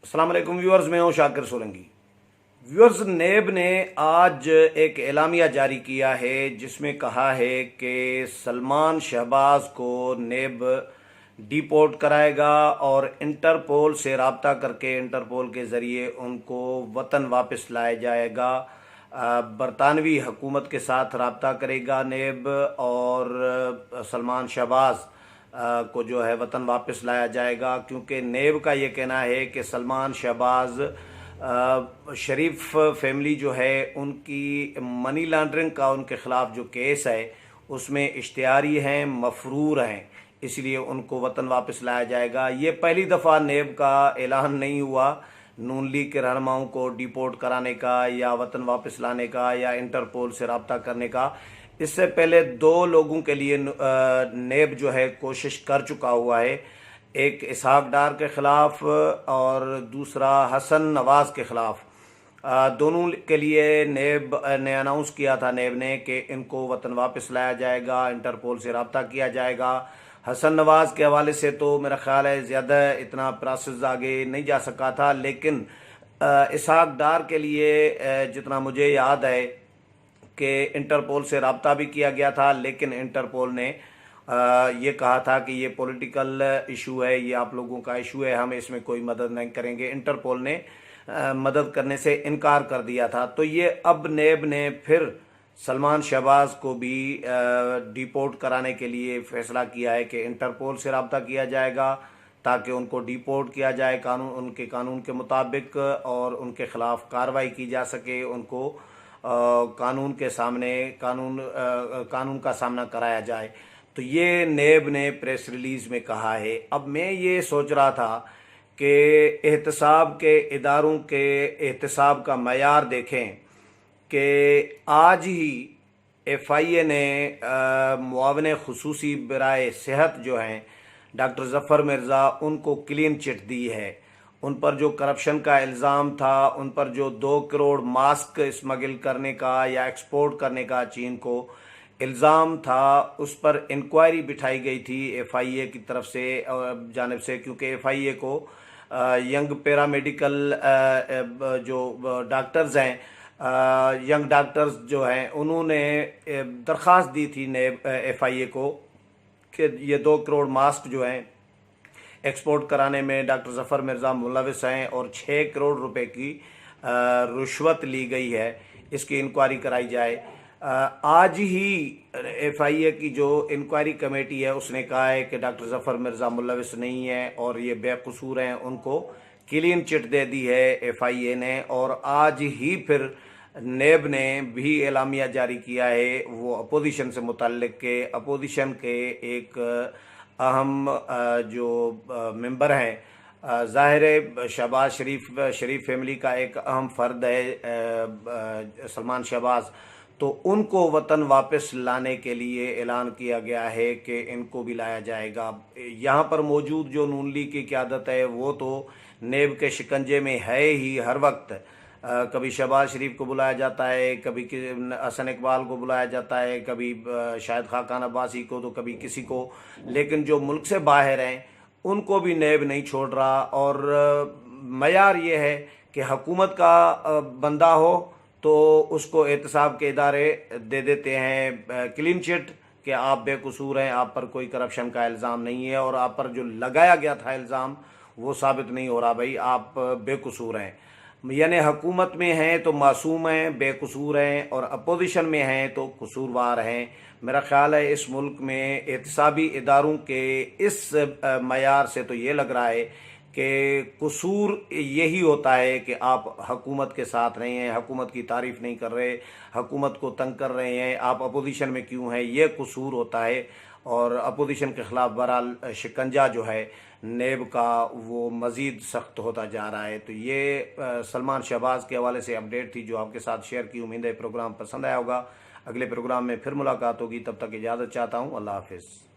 अस्सलाम वालेकुम व्यूअर्स, मैं हूं शाकिर सोलंकी। व्यूअर्स, नेब ने आज एक एलामिया जारी किया है जिसमें कहा है कि सलमान शहबाज को नेब डिपोर्ट कराएगा और इंटरपोल से रब्ता करके इंटरपोल के ज़रिए उनको वतन वापस लाया जाएगा। बरतानवी हुकूमत के साथ रब्ता करेगा नेब और सलमान शहबाज को जो है वतन वापस लाया जाएगा, क्योंकि नेब का ये कहना है कि सलमान शहबाज शरीफ फैमिली जो है उनकी मनी लॉन्ड्रिंग का उनके ख़िलाफ़ जो केस है उसमें इश्तिहारी हैं, मफरूर हैं, इसलिए उनको वतन वापस लाया जाएगा। ये पहली दफ़ा नेब का ऐलान नहीं हुआ नून लीग के रहनुमाओं को डिपोर्ट कराने का या वतन वापस लाने का या इंटरपोल से रब्ता करने का। इससे पहले दो लोगों के लिए नेब जो है कोशिश कर चुका हुआ है, एक इसहाक डार के ख़िलाफ़ और दूसरा हसन नवाज़ के ख़िलाफ़। दोनों के लिए नेब ने अनाउंस किया था कि इनको वतन वापस लाया जाएगा, इंटरपोल से रब्ता किया जाएगा। हसन नवाज़ के हवाले से तो मेरा ख़्याल है ज़्यादा इतना प्रोसेस आगे नहीं जा सका था, लेकिन इसहाक डार के लिए जितना मुझे याद है कि इंटरपोल से रब्ता भी किया गया था, लेकिन इंटरपोल ने ये कहा था कि ये पॉलिटिकल इशू है, ये आप लोगों का इशू है, हम इसमें कोई मदद नहीं करेंगे। इंटरपोल ने मदद करने से इनकार कर दिया था। तो ये अब नेब ने फिर सलमान शहबाज को भी डिपोर्ट कराने के लिए फ़ैसला किया है कि इंटरपोल से रब्ता किया जाएगा ताकि उनको डिपोर्ट किया जाए उनके कानून के मुताबिक और उनके ख़िलाफ़ कार्रवाई की जा सके, उनको कानून के सामने कानून का सामना कराया जाए। तो ये नेब ने प्रेस रिलीज़ में कहा है। अब मैं ये सोच रहा था कि एहतसाब के इदारों के एहतसाब का मयार देखें कि आज ही FIA ने मुआवने खुसूसी बराए सेहत जो हैं डॉक्टर ज़फ़र मिर्ज़ा, उनको क्लीन चिट दी है। उन पर जो करप्शन का इल्ज़ाम था, उन पर जो 2 करोड़ मास्क स्मगल करने का या एक्सपोर्ट करने का चीन को इल्ज़ाम था, उस पर इंक्वायरी बिठाई गई थी FIA की तरफ से जानिब से, क्योंकि FIA को यंग पैरामेडिकल जो डॉक्टर्स हैं, यंग डॉक्टर्स जो हैं, उन्होंने दरख्वास्त दी थी FIA को कि ये 2 करोड़ मास्क जो हैं एक्सपोर्ट कराने में डॉक्टर ज़फ़र मिर्ज़ा मुलविस हैं और 6 करोड़ रुपए की रुश्वत ली गई है, इसकी इंक्वायरी कराई जाए। आज ही FIA की जो इंक्वायरी कमेटी है उसने कहा है कि डॉक्टर ज़फ़र मिर्ज़ा मुलविस नहीं है और ये बेकसूर हैं, उनको क्लीन चिट दे दी है FIA ने। और आज ही फिर नेब ने भी एलामिया जारी किया है वो अपोजिशन से मुतल्लिक के अपोजिशन के एक अहम जो मेंबर हैं, ज़ाहिर है शहबाज शरीफ फैमिली का एक अहम फ़र्द है सलमान शहबाज, तो उनको वतन वापस लाने के लिए ऐलान किया गया है कि इनको भी लाया जाएगा। यहाँ पर मौजूद जो नून लीग की क़यादत है वो तो नेब के शिकंजे में है ही। हर वक्त कभी शहबाज शरीफ को बुलाया जाता है, कभी हसन इकबाल को बुलाया जाता है, कभी शाहिद खाकान अब्बासी को, तो कभी किसी को, लेकिन जो मुल्क से बाहर हैं उनको भी नेब नहीं छोड़ रहा। और मयार ये है कि हुकूमत का बंदा हो तो उसको एहतसाब के इदारे दे देते हैं क्लीन चिट कि आप बेकसूर हैं, आप पर कोई करप्शन का इल्ज़ाम नहीं है और आप पर जो लगाया गया था इल्ज़ाम वो साबित नहीं हो रहा, भाई आप बेकसूर हैं। यानी हुकूमत में हैं तो मासूम हैं, बेकसूर हैं, और अपोजिशन में हैं तो कसूरवार हैं। मेरा ख्याल है इस मुल्क में एहतसाबी इदारों के इस मयार से तो ये लग रहा है कि कसूर यही होता है कि आप हुकूमत के साथ नहीं हैं, हुकूमत की तारीफ़ नहीं कर रहे, हुकूमत को तंग कर रहे हैं, आप अपोजिशन में क्यों हैं, ये कसूर होता है। और अपोजिशन के ख़िलाफ़ बहरहाल शिकंजा जो है नेब का वो मज़ीद सख्त होता जा रहा है। तो ये सलमान शहबाज के हवाले से अपडेट थी जो आपके साथ शेयर की। उम्मीद है प्रोग्राम पसंद आया होगा। अगले प्रोग्राम में फिर मुलाकात होगी, तब तक इजाज़त चाहता हूँ। अल्लाह हाफ़िज़।